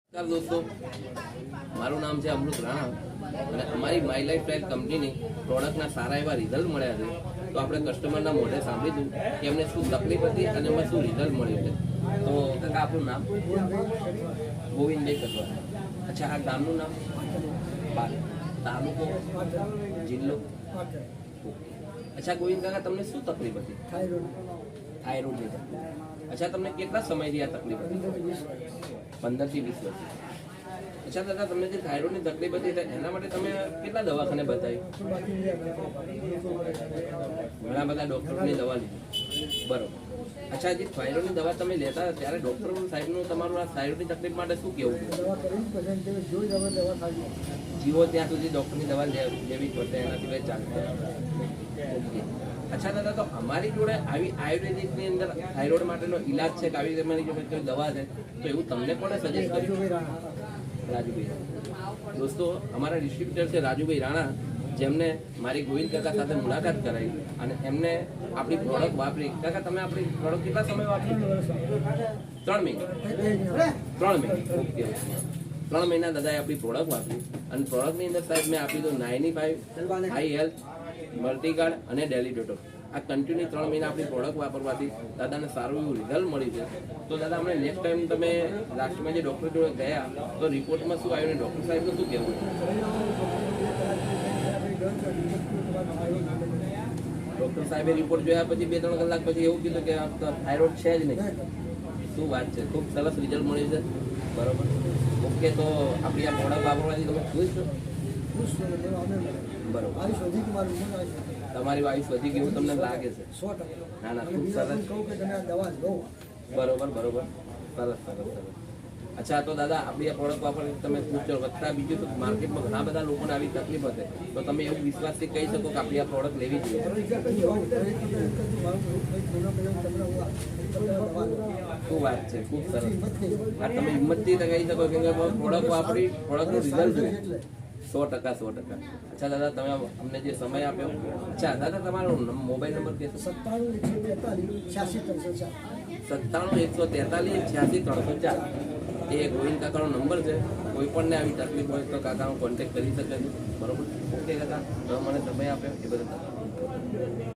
નમસ્કાર દોસ્તો, મારું નામ છે અમૃત રાણા અને અમારી માય લાઈફ સ્ટાઈલ કંપનીની પ્રોડક્ટના સારા એવા રિઝલ્ટ મળ્યા છે. તો આપણે કસ્ટમરના મોઢે સાંભળીશું કે એમને શું તકલીફ હતી અને એમાં શું રિઝલ્ટ મળ્યું છે. તો કાકા, આપણું નામ? ગોવિંદભાઈ કસવા. અચ્છા, આ ગામનું નામ? તાલુકો? જિલ્લો? અચ્છા ગોવિંદ કાકા, તમને શું તકલીફ હતી? થાઇરોઇડની તકલીફ. અચ્છા, તમને કેટલા સમયથી આ તકલીફ હતી? 15 થી 20 વર્ષ. અચ્છા દાદા, તમને જે થાઇરોઇડની તકલીફ હતી એના માટે તમે કેટલા દવાખાને બતાવ્યું? ઘણા બધા ડોક્ટરની દવા લીધી, બરોબર. અચ્છા, જે થાઇરોઇડની દવા તમે લેતા ત્યારે ડોક્ટર સાહેબનું તમારું આ થાઇરોઇડની તકલીફ માટે શું કેવું? જીવો ત્યાં સુધી ડોક્ટરની દવા લેવી પડશે, એના સિવાય ચાલશે. ઓકે. અચ્છા દાદા, તો અમારી જોડે આવી આયુર્વેદિકની અંદર થાઇરોઇડ માટેનો ઈલાજ છે કે આવી તમારી જોડે કોઈ દવા છે, તો એવું તમને કોણે સજેસ્ટ કર્યું? રાજુભાઈ. દોસ્તો, અમારા ડિસ્ટ્રીબ્યુટર છે રાજુભાઈ રાણા, જેમને મારી ગોવિંદ કાકા સાથે મુલાકાત કરાવી અને એમને આપણી પ્રોડક્ટ વાપરી. કાકા, તમે આપણી પ્રોડક્ટ કેટલા સમય વાપરી? 3 મહિના. 3 મહિના. ઓકે. 3 મહિના દાદાએ આપણી પ્રોડક્ટ વાપરી અને પ્રોડક્ટની અંદર સાહેબ મેં આપી દો 95 હાઈ હેલ્થ, મલ્ટીગાર્ડ અને ડેલિડોટો. આ કન્ટિન્યુ 3 મહિના આપણી પ્રોડક્ટ વાપરવાથી દાદાને સારું એવું રિઝલ્ટ મળ્યું છે. તો દાદા, અમને નેક્સ્ટ ટાઈમ તમે લાસ્ટમાં જે ડૉક્ટર જોડે ગયા તો રિપોર્ટમાં શું આવ્યું ને ડૉક્ટર સાહેબનું શું કહેવું? ડૉક્ટર સાહેબે રિપોર્ટ જોયા પછી 2-3 કલાક પછી એવું કીધું કે થાઇરોઇડ છે જ નહીં. શું વાત છે, ખૂબ સરસ રિઝલ્ટ મળ્યું છે. બરોબર. ઓકે, તો આપણી આ પ્રોડક્ટ વાપરવાથી તમે ખુશ છો? બરોબર. તમારી આયુષ વધી ગયું તમને લાગે છે? 100%. ના ના, ખૂબ સરસ. બરોબર બરોબર, સરસ સરસ સરસ. અચ્છા, તો દાદા આપણી આ પ્રોડક્ટ વાપરવી તમે ખુશ છો. વધતા બીજું તો માર્કેટમાં ઘણા બધા લોકોને આવી તકલીફ હશે, તો તમે એવું વિશ્વાસથી કહી શકો કે આપણી આ પ્રોડક્ટ લેવી જોઈએ. શું વાત છે, ખૂબ સરસ. આ તમે હિંમતથી કહી શકો કે પ્રોડક્ટ વાપરી પ્રોડક્ટનું રિઝલ્ટ જોઈએ. 100%. અચ્છા દાદા, તમે અમને જે સમય આપ્યો. અચ્છા દાદા, તમારો મોબાઈલ નંબર કહેશો? 97-143-86-304. એ ગોવિંદ કાકાનો નંબર છે. કોઈ પણને આવી તકલીફ હોય તો કાકાનો કોન્ટેક્ટ કરી શકે છે. બરોબર. ઓકે કાકા, તમે મને સમય આપ્યો એ બદલ